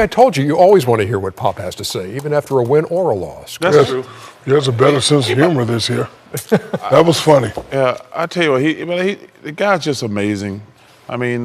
I told you, you always want to hear what Pop has to say, even after a win or a loss. That's true. He has a better sense of humor this year. That was funny. Yeah, I tell you what, the guy's just amazing. I mean,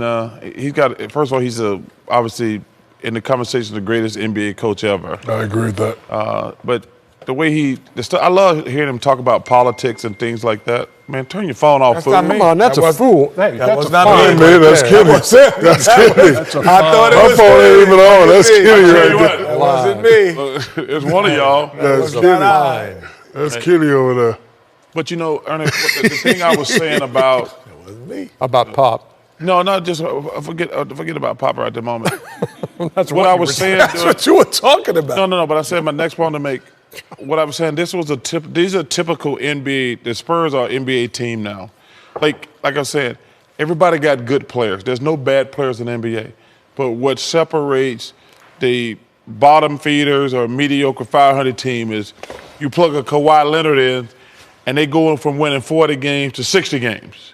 he's got. First of all, he's obviously in the conversation the greatest NBA coach ever. I agree with that. But the way I love hearing him talk about politics and things like that. Man, turn your phone off, fool. Come on, that's a fool. Hey, that was not me, man. That's Kenny. That's Kenny. I thought it was my phone ain't even on. That's Kenny right there. That wasn't me. It's one of y'all. That's Kenny. That's Kenny over there. But you know, Ernie, the thing I was saying about It wasn't me. About Pop. No, not just forget about Pop right at the moment. That's what I was saying. That's what you were talking about. No. But I said my next point to make. What I was saying, these are typical NBA. The Spurs are an NBA team now. Like I said, everybody got good players. There's no bad players in the NBA. But what separates the bottom feeders or mediocre 500 team is you plug a Kawhi Leonard in, and they go from winning 40 games to 60 games.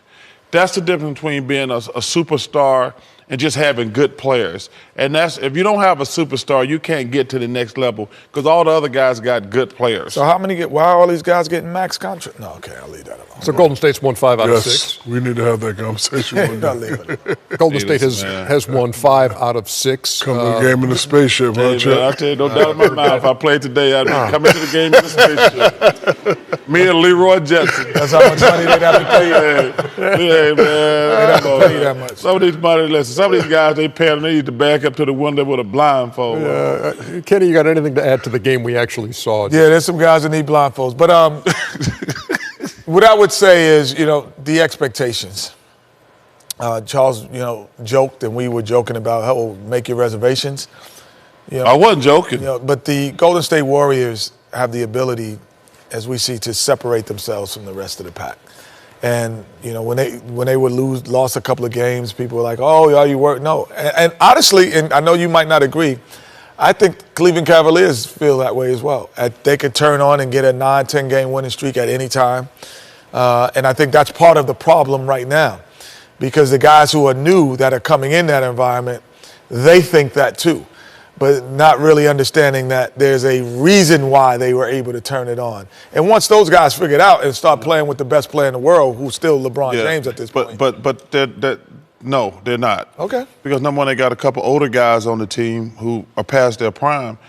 That's the difference between being a superstar and just having good players. And if you don't have a superstar, you can't get to the next level because all the other guys got good players. So why are all these guys getting max contract? No, okay, I'll leave that alone. So Golden State's won 5 out of 6. We need to have that conversation one day. Golden State has won 5 out of 6. Come to the game in the spaceship, huh, Chuck? I tell you, no doubt in my mind, if I played today, I'd be coming to the game in the spaceship. Me and Leroy Jetson. That's how much money they'd have to pay you. Yeah, man. They'd have to pay you that much. Some of these guys, they pay them, they need to back up to the window with a blindfold. Kenny, you got anything to add to the game we actually saw? Yeah, there's some guys that need blindfolds. But what I would say is, the expectations. Charles, joked, and we were joking about, make your reservations. I wasn't joking. But the Golden State Warriors have the ability, as we see, to separate themselves from the rest of the pack. And when they would lost a couple of games, people were like, "Oh, are you work?" No, and honestly, and I know you might not agree, I think Cleveland Cavaliers feel that way as well. They could turn on and get a 9-10 game winning streak at any time, and I think that's part of the problem right now, because the guys who are new that are coming in that environment, they think that too, but not really understanding that there's a reason why they were able to turn it on. And once those guys figure it out and start playing with the best player in the world, who's still LeBron James at this point. But they're not. Okay. Because number one, they got a couple older guys on the team who are past their prime,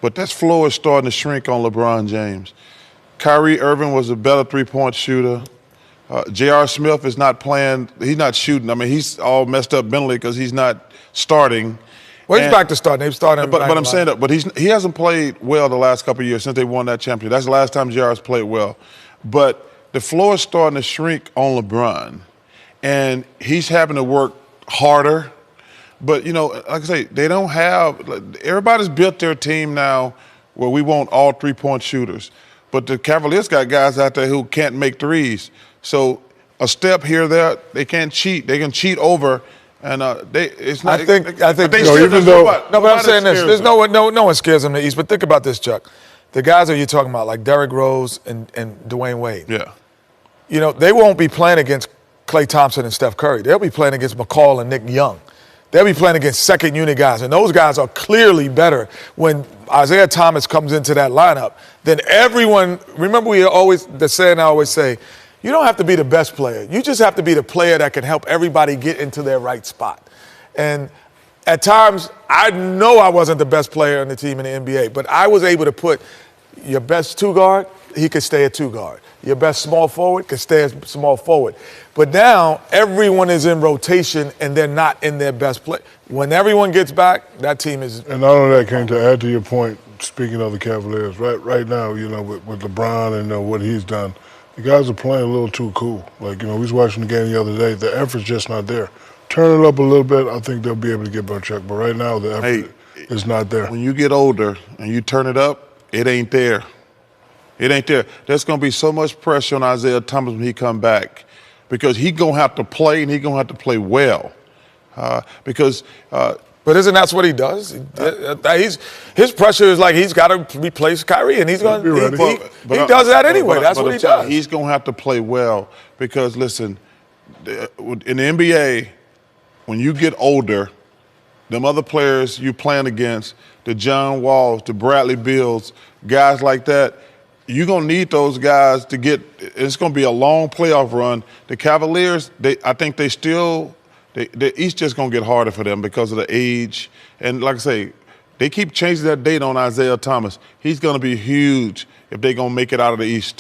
but that floor is starting to shrink on LeBron James. Kyrie Irving was a better three-point shooter. J.R. Smith is not playing. He's not shooting. I mean, he's all messed up mentally because he's not starting. Well, he's back to starting. They've started. But I'm saying that. But he hasn't played well the last couple of years since they won that championship. That's the last time J.R.'s played well. But the floor is starting to shrink on LeBron, and he's having to work harder. But like I say, they don't have. Everybody's built their team now where we want all three-point shooters. But the Cavaliers got guys out there who can't make threes. So a step here, there, they can't cheat. They can cheat over. And it's not. I think. Even though. No, but I'm saying this. There's no one scares them in the East. But think about this, Chuck. The guys that you're talking about, like Derrick Rose and Dwayne Wade. Yeah. They won't be playing against Klay Thompson and Steph Curry. They'll be playing against McCall and Nick Young. They'll be playing against second unit guys, and those guys are clearly better when Isaiah Thomas comes into that lineup than everyone. Remember, the saying I always say. You don't have to be the best player. You just have to be the player that can help everybody get into their right spot. And at times, I know I wasn't the best player on the team in the NBA, but I was able to put your best two guard, he could stay at two guard. Your best small forward could stay as small forward. But now, everyone is in rotation, and they're not in their best play. When everyone gets back, that team is. And not only that, King, to add to your point, speaking of the Cavaliers, right now, with LeBron and what he's done, the guys are playing a little too cool. We was watching the game the other day. The effort's just not there. Turn it up a little bit, I think they'll be able to get better check. But right now, the effort is not there. When you get older and you turn it up, it ain't there. It ain't there. There's going to be so much pressure on Isaiah Thomas when he come back because he's going to have to play, and he's going to have to play well. But isn't that what he does? His pressure is like he's got to replace Kyrie, and he's going to he does that anyway. That's what he does. He's going to have to play well because, listen, in the NBA, when you get older, them other players you playing against, the John Walls, the Bradley Bills, guys like that, you're going to need those guys to get – it's going to be a long playoff run. The Cavaliers, I think they still – the East just going to get harder for them because of the age. And like I say, they keep changing that date on Isaiah Thomas. He's going to be huge if they're going to make it out of the East.